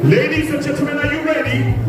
Ladies and gentlemen, are you ready?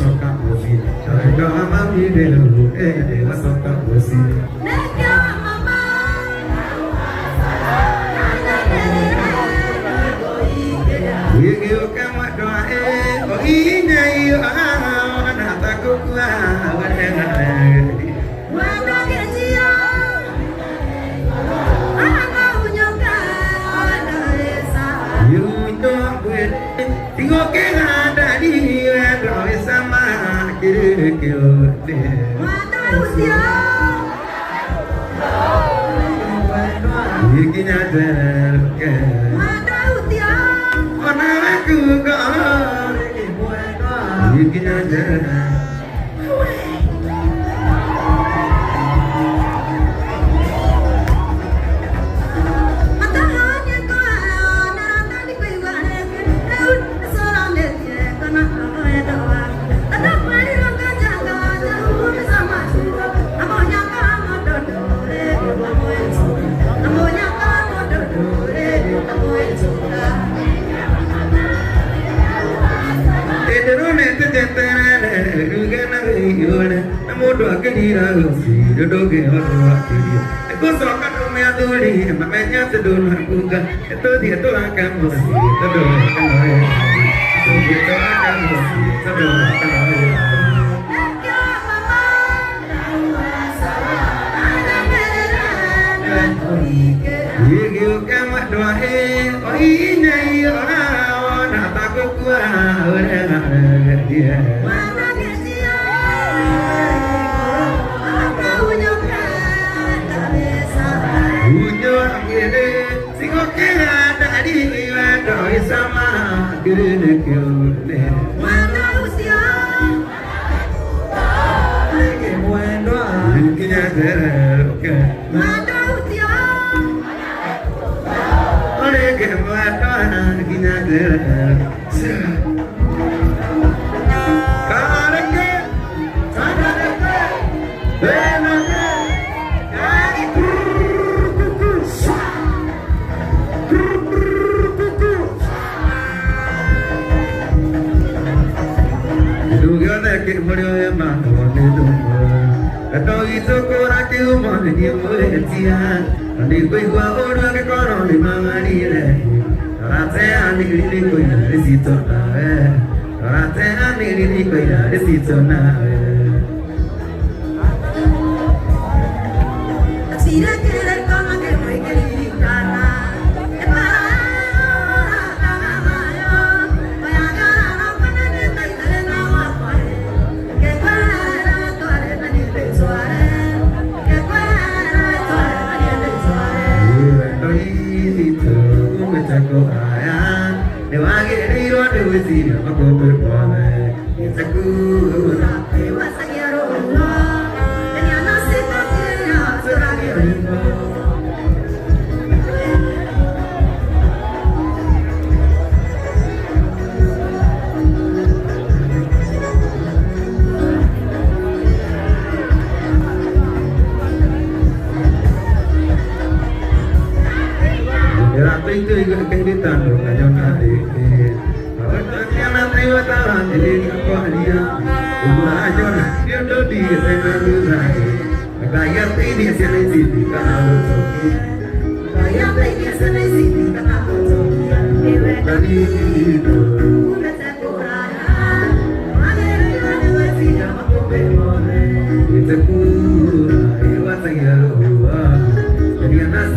soka bosi Chaka mami delu wa soka bosi Nega mama Wigi ukama doa o ine yo na takukua wadena Wana kejia Ana unyoka Ana esa Yuto kwe Tingo kena dadi Wendo isama kiri kiode Wana usia Wigi nyadel ke Wana usia Ona aku ko Wigi nyadel Matahanya kwa Narata di kwa iwane Eun Seorang letie Kana kaya doa Tanda pari rongga jaga Jauh bersama cinta Amonya kamu dodore Amoy cinta Amonya kamu dodore Amoy cinta Terone te tentere Rugana yone Namo doa kedira usi Dodoge horwa kiri Eko soka dome aduri Mamenya sedul hakuga Eto dia to akan musi Todo akan hoye Itu akan musi Todo akan hoye Nega mama Ana mereran Oike Yigi ukama doa o ine yo na takukua wadena dia Wana kejia Ana unyoka Ana esa Unyo angere Singo kena dadi Wendo isama kiri kiode Wana usia Wigi nyadel ke Wana usia Olege wadana Wigi nyadel Kareke Sadareke Benake Kari kuku Dugana ke morio ema Wone dumbo Kato ito kora ke umone Nye mure tia Andi koi kwa ora ke kono Ni mamani re Rate ani gini koi na Resito na we Rate ani gini koi na Resito na we Sira querer como que muy querida Es para mayo Voy a ganar con el neta y dale la guapuare Que cuera tu arena ni te suare Que cuera tu arena ni te suare Wendo isito Kume chako ayan Ne wage riro ne wisiro Mako perpone Isakura Que vas a quiero uno Tenía no se te quiera Sura que rico Era pintu juga kehidupan Banyak kali Yang nanti wataran Jadi apa dia Umur aja Dia dodi Saya berusaha Kaya ini Saya sini Karena bersoki Kaya play se me significa tanto Ewe Tadi itu Una temporada Magari ane vecina ma come muore Itakura Iwa saya lupa Jadi anak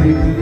Thank you.